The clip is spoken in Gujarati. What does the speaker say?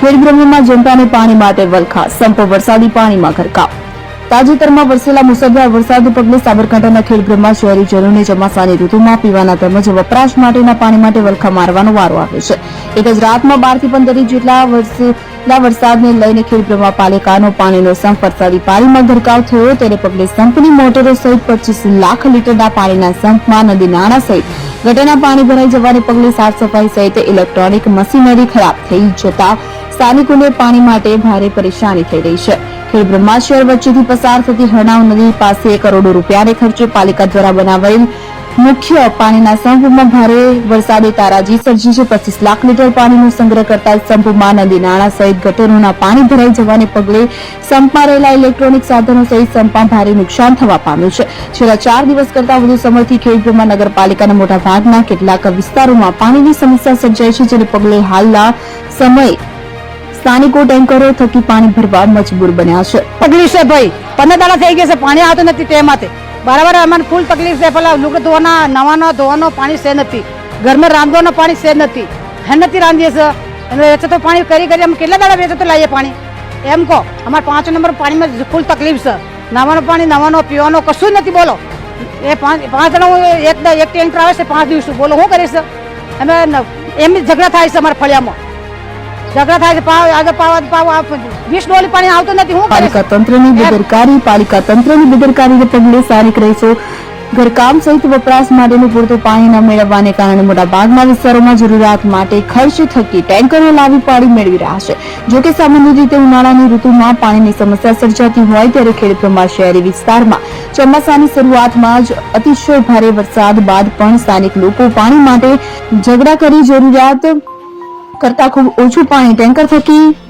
ખેડબ્રહ્મામાં જનતાને પાણી માટે વલખા, સંપ વરસાદી પાણીમાં ગરકાવ। તાજેતરમાં વરસેલા મુસળધાર વરસાદને પગલે સાબરકાંઠાના ખેડબ્રહ્મા શહેરીજનોને ચોમાસાની ઋતુમાં પીવાના તેમજ વપરાશ માટેના પાણી માટે વલખા મારવાનો વારો આવ્યો છે। એક જ રાતમાં 12 થી 15 ઇંચ જેટલા વરસાદને લઈને ખેડબ્રહ્મા પાલિકાનો પાણીનો સંપ વરસાદી પાણીમાં ગરકાવ થયો, તેને પગલે સંપની મોટરો સહિત 25 લાખ લીટરના પાણીના સંપમાં નદી નાળા સહિત ગટરના પાણી ભરાઈ જવાને પગલે સાફ સફાઈ સહિત ઇલેક્ટ્રોનિક મશીનરી ખરાબ થઈ જતા સ્થાનિકોને પાણી માટે ભારે પરેશાની થઈ રહી છે। ખેડબ્રહ્મા શહેર વચ્ચેથી પસાર થતી હરનાવ નદી પાસે કરોડો રૂપિયાને ખર્ચે પાલિકા દ્વારા બનાવાયેલ મુખ્ય પાણીના સંપમાં ભારે વરસાદે તારાજી સર્જી છે। 25 લાખ લીટર પાણીનો સંગ્રહ કરતા સંપમાં નદી નાળા સહિત ગટરોના પાણી ભરાઈ જવાને પગલે સંપમાં રહેલા ઇલેક્ટ્રોનિક સાધનો સહિત સંપમાં ભારે નુકસાન થવા પામ્યું છે। છેલ્લા 4 દિવસ કરતા વધુ સમયથી ખેડબ્રહ્મા નગરપાલિકાના મોટા ભાગના કેટલાક વિસ્તારોમાં પાણીની સમસ્યા સર્જાઈ છે, જેને પગલે હાલના સમયે સ્થાનિકો ટેન્કરો થકી પાણી ભરવા મજબૂર બન્યા છે। તકલીફ છે ભાઈ, 15 દાડા થઈ ગયા છે, પાણી આવતું નથી ટેમાતે બરાબર। અમને ફૂલ તકલીફ છે, પેલા લુગડા ધોવાના, નવાનો ધોવાનો પાણી છે નથી, ઘરમાં રાંધવાનું પાણી છે નથી, નથી રાંધીએ છે અને વેચે તો પાણી કરી અમે કેટલા દાડા વેચે તો લાવીએ પાણી એમ કહો। અમારે 5 નંબર પાણીમાં ફૂલ તકલીફ છે, નવાનું પાણી, નવાનો પીવાનો કશું જ નથી। બોલો એ 5 જણા એક ટેન્કર આવે છે 5 દિવસ, બોલો શું કરીશ? અમે એમ ઝઘડા થાય છે અમારા ફળિયામાં, ઝઘડા થાય છે, આજે 20 ડોલી પાણી આવતું નથી। હું પાલિકા તંત્રની બેદરકારીને પગલે સ્થાનિક રહીશો ઘરકામ સહિત વપરાશ માટેનું પૂરતું પાણી ન મેળવવાને કારણે મોટાભાગના વિસ્તારોમાં જરૂરિયાત માટે ખર્ચ થકી ટેન્કરો લાવી પાણી મેળવી રહ્યા છે। જો કે સામાન્ય રીતે ઉનાળાની ઋતુમાં પાણીની સમસ્યા સર્જાતી હોય ત્યારે ખેડબ્રહ્મા શહેરી વિસ્તારમાં ચોમાસાની શરૂઆતમાં જ અતિશય ભારે વરસાદ બાદ પણ સ્થાનિક લોકો પાણી માટે ઝઘડા કરી જરૂરિયાત કરતા ખૂબ ઓછું પાણી ટેન્કર થકી